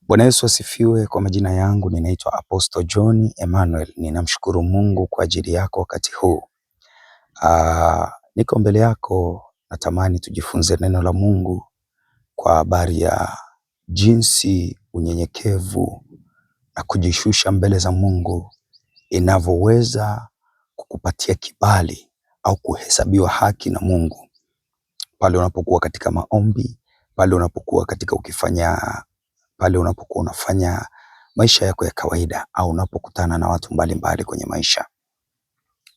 Bwana Yesu asifiwe. Kwa majina yangu ninaitwa Apostle John Emmanuel. Ninamshukuru Mungu kwa ajili yako wakati huu. Niko mbele yako, natamani tujifunze neno la Mungu kwa habari ya jinsi unyenyekevu na kujishusha mbele za Mungu inavyoweza kukupatia kibali au kuhesabiwa haki na Mungu. Pale unapokuwa katika maombi, pale unapokuwa unafanya maisha yako ya kawaida, au unapokutana na watu mbalimbali kwenye maisha.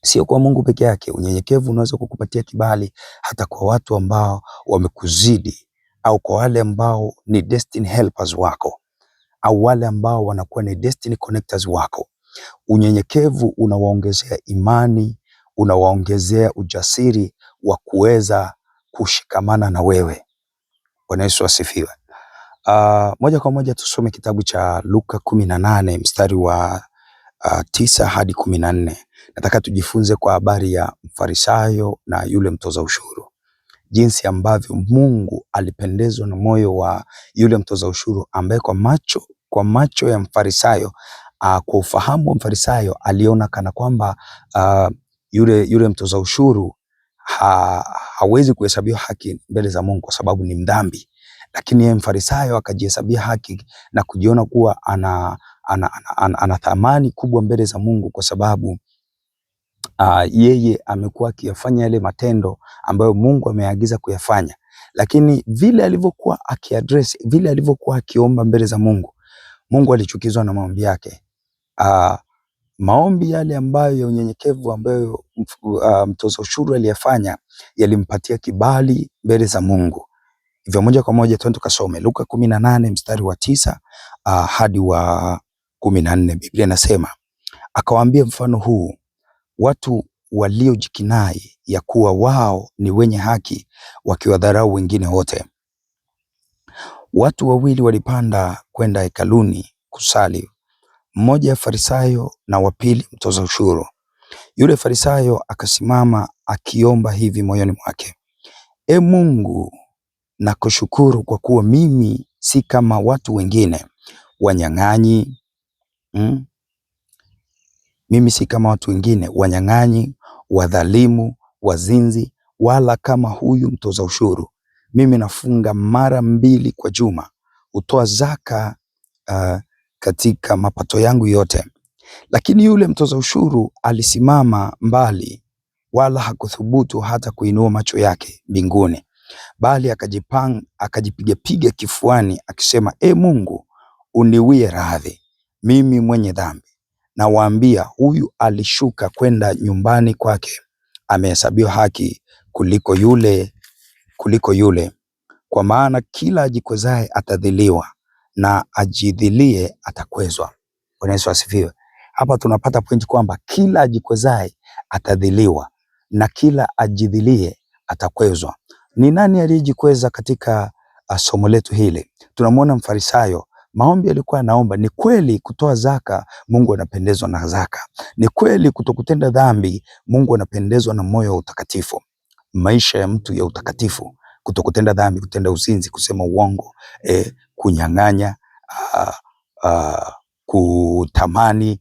Sio kwa Mungu peke yake, unyenyekevu unaweza kukupatia kibali hata kwa watu ambao wamekuzidi, au kwa wale ambao ni destiny helpers wako, au wale ambao wanakuwa ni destiny connectors wako. Unyenyekevu unawaongezea imani, unawaongezea ujasiri wa kuweza kushikamana na wewe. Bwana Yesu asifiwe. Moja kwa moja tusome kitabu cha Luka 18 mstari wa 9 hadi 14. Nataka tujifunze kwa habari ya Mfarisayo na yule mtoza ushuru. Jinsi ambavyo Mungu alipendezwa na moyo wa yule mtoza ushuru, ambaye kwa macho ya Mfarisayo, kwa ufahamu wa Mfarisayo, aliona kana kwamba yule mtoza ushuru hawezi kuhesabiwa haki mbele za Mungu kwa sababu ni mdhambi. Lakini yeye Mfarisayo akajihesabia haki na kujiona kuwa ana thamani kubwa mbele za Mungu, kwa sababu yeye amekuwa akiyafanya yale matendo ambayo Mungu ameagiza kuyafanya. Lakini vile alivyokuwa vile alivyokuwa akiomba mbele za Mungu, Mungu alichukizwa na maombi yake. Maombi yale ambayo ya unyenyekevu ambayo mtoza ushuru aliyafanya yalimpatia kibali mbele za Mungu. Hivyo moja kwa moja twende tukasome Luka 18 mstari wa 9 hadi wa 14. Biblia inasema, akawaambia mfano huu, watu waliojikinai ya kuwa wao ni wenye haki, wakiwadharau wengine wote. Watu wawili walipanda kwenda hekaluni kusali, mmoja Farisayo na wa pili mtoza ushuru. Yule Farisayo akasimama akiomba hivi moyoni mwake, E Mungu, nakushukuru kwa kuwa mimi si kama watu wengine wanyang'anyi. Mimi si kama watu wengine wanyang'anyi, wadhalimu, wazinzi, wala kama huyu mtoza ushuru. Mimi nafunga mara 2 kwa juma, hutoa zaka katika mapato yangu yote. Lakini yule mtoza ushuru alisimama mbali, wala hakuthubutu hata kuinua macho yake mbinguni, bali akajipiga kifuani akisema, E Mungu, uniwie radhi, mimi mwenye dhambi. Na waambia, huyu alishuka kwenda nyumbani kwake amehesabiwa haki kuliko yule. Kwa maana kila ajikwezaye atadhiliwa, na ajidhilie atakwezwa. Bwana Yesu asifiwe. Hapa tunapata pointi kwamba kila ajikwezaye atadhiliwa, na kila ajidhilie atakwezwa. Ni nani aliyejikweza katika somo letu hili? Tunamwona Mfarisayo. Maombi alikuwa anaomba ni kweli, kutoa zaka, Mungu anapendezwa na zaka. Ni kweli kutokutenda dhambi, Mungu anapendezwa na moyo wa utakatifu. Maisha ya mtu ya utakatifu, kutokutenda dhambi, kutenda uzinzi, kusema uongo, kunyang'anya, kutamani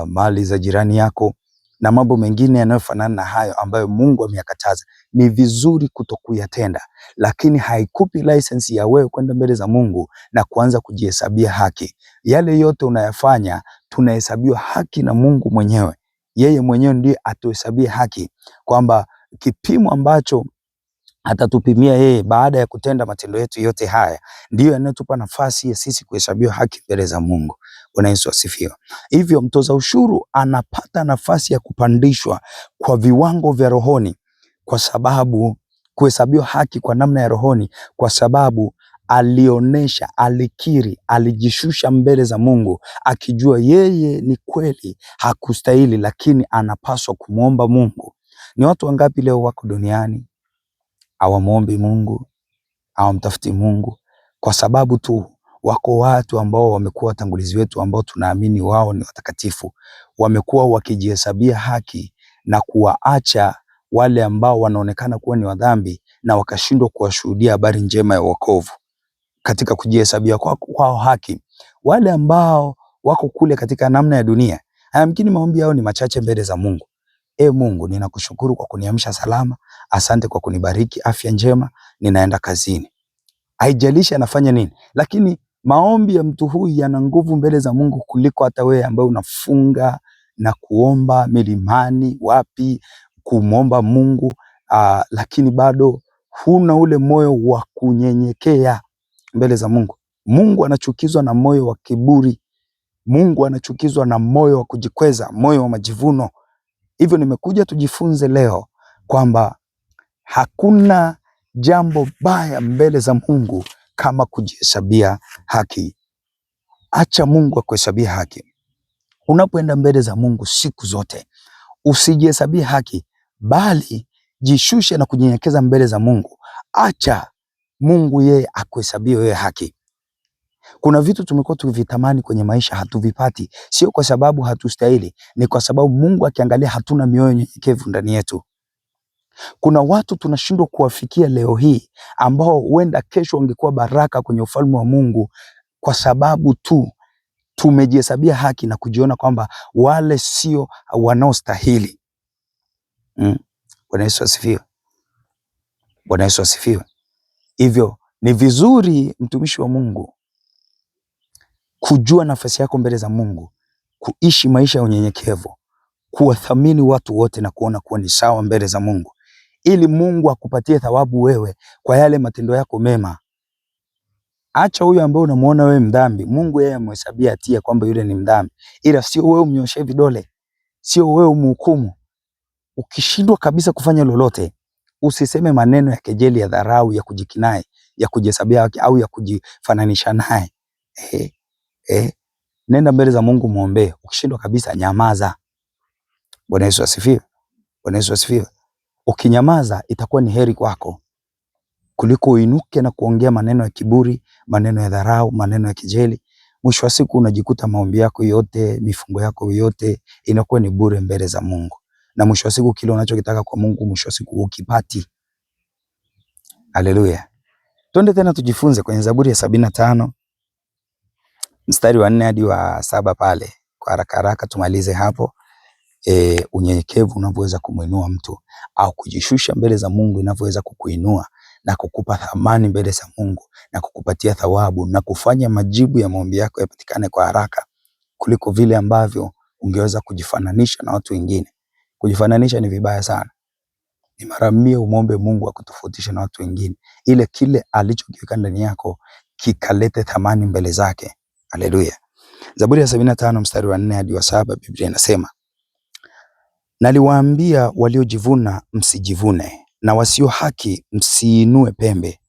mali za jirani yako na mambo mengine yanayofanana na hayo ambayo Mungu ameyakataza. Ni vizuri kutokuyatenda, lakini haikupi license ya wewe kwenda mbele za Mungu na kuanza kujihesabia haki. Yale yote unayafanya tunahesabiwa haki na Mungu mwenyewe. Yeye mwenyewe ndiye atuhesabia haki, kwamba kipimo ambacho atatupimia yeye baada ya kutenda matendo yetu yote haya ndiyo yanayotupa nafasi ya sisi kuhesabiwa haki mbele za Mungu. Bwana Yesu asifiwe. Hivyo mtoza ushuru anapata nafasi ya kupandishwa kwa viwango vya rohoni, kwa sababu kuhesabiwa haki kwa namna ya rohoni, kwa sababu alionyesha, alikiri, alijishusha mbele za Mungu akijua yeye ni kweli hakustahili, lakini anapaswa kumwomba Mungu. Ni watu wangapi leo wako duniani hawamuombi Mungu, hawamtafuti Mungu, kwa sababu tu wako watu ambao wamekuwa watangulizi wetu ambao tunaamini wao ni watakatifu, wamekuwa wakijihesabia haki na kuwaacha wale ambao wanaonekana kuwa ni wadhambi, na wakashindwa kuwashuhudia habari njema ya wokovu. Katika kujihesabia kwao haki, Wale ambao wako kule katika namna ya dunia, yamkini maombi yao ni machache mbele za Mungu. Mungu, ninakushukuru kwa kuniamsha salama. Asante kwa kunibariki afya njema, ninaenda kazini. Haijalishi anafanya nini, lakini maombi ya mtu huyu yana nguvu mbele za Mungu kuliko hata wewe ambaye unafunga na kuomba milimani wapi kumwomba Mungu, lakini bado huna ule moyo wa kunyenyekea mbele za Mungu. Mungu anachukizwa na moyo wa kiburi. Mungu anachukizwa na moyo wa kujikweza, moyo wa majivuno. Hivyo nimekuja tujifunze leo kwamba hakuna jambo baya mbele za Mungu kama kujihesabia haki. Acha Mungu akuhesabia haki. Unapoenda mbele za Mungu siku zote, usijihesabie haki, bali jishushe na kunyenyekeza mbele za Mungu. Acha Mungu yeye akuhesabie wewe haki. Kuna vitu tumekuwa tukivitamani kwenye maisha, hatuvipati, sio kwa sababu hatustahili, ni kwa sababu Mungu akiangalia hatuna mioyo nyenyekevu ndani yetu. Kuna watu tunashindwa kuwafikia leo hii ambao huenda kesho wangekuwa baraka kwenye ufalme wa Mungu, kwa sababu tu tumejihesabia haki na kujiona kwamba wale sio wanaostahili. Bwana Yesu asifiwe. Bwana Yesu asifiwe. Hivyo ni vizuri mtumishi wa Mungu kujua nafasi yako mbele za Mungu, kuishi maisha ya unyenyekevu, kuwathamini watu wote na kuona kuwa ni sawa mbele za Mungu, ili Mungu akupatie thawabu wewe kwa yale matendo yako mema. Acha huyo ambaye unamuona wewe mdhambi, Mungu yeye amhesabia hatia kwamba yule ni mdhambi, ila sio wewe umnyoshee vidole, sio wewe umhukumu. Ukishindwa kabisa kufanya lolote, usiseme maneno ya kejeli, ya dharau, ya kujikinai, ya kujihesabia haki au ya kujifananisha naye. Nenda mbele za Mungu muombe. Ukishindwa kabisa, nyamaza. Bwana Yesu asifiwe. Bwana Yesu asifiwe. Ukinyamaza itakuwa ni heri kwako kuliko uinuke na kuongea maneno ya kiburi, maneno ya dharau, maneno ya kejeli. Mwisho wa siku unajikuta maombi yako yote, mifungo yako yote inakuwa ni bure mbele za Mungu. Na mwisho wa siku kile unachokitaka kwa Mungu, mwisho wa siku ukipati. Haleluya. Twende tena tujifunze kwenye Zaburi ya 75 mstari wa 4 hadi wa 7 pale. Kwa haraka haraka tumalize hapo. Unyenyekevu unavyoweza kumuinua mtu, au kujishusha mbele za Mungu inavyoweza kukuinua na kukupa thamani mbele za Mungu na kukupatia thawabu na kufanya majibu ya maombi yako yapatikane kwa haraka kuliko vile ambavyo ungeweza kujifananisha na watu wengine. Kujifananisha ni vibaya sana. Ni mara 100 umwombe Mungu akutofautishe na watu wengine, ile kile alichokiweka ndani yako kikalete thamani mbele zake. Haleluya. Zaburi ya 75 mstari wa 4 hadi wa 7, Biblia inasema, naliwaambia waliojivuna msijivune, na wasio haki msiinue pembe.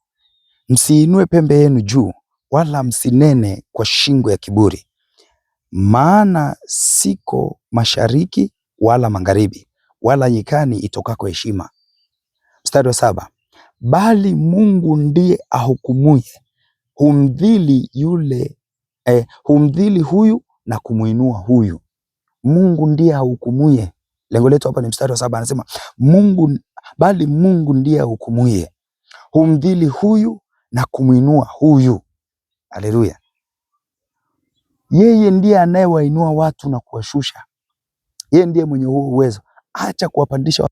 Msiinue pembe yenu juu, wala msinene kwa shingo ya kiburi. Maana siko mashariki wala magharibi, wala nyikani itokako heshima. Mstari wa 7, bali Mungu ndiye ahukumuye, humdhili huyu na kumuinua huyu. Mungu ndiye ahukumuye. Lengo letu hapa ni mstari wa 7, anasema bali Mungu ndiye ahukumuye, humdhili huyu na kumuinua huyu. Haleluya. Yeye ndiye anayewainua watu na kuwashusha. Yeye ndiye mwenye huo uwezo. Acha kuwapandisha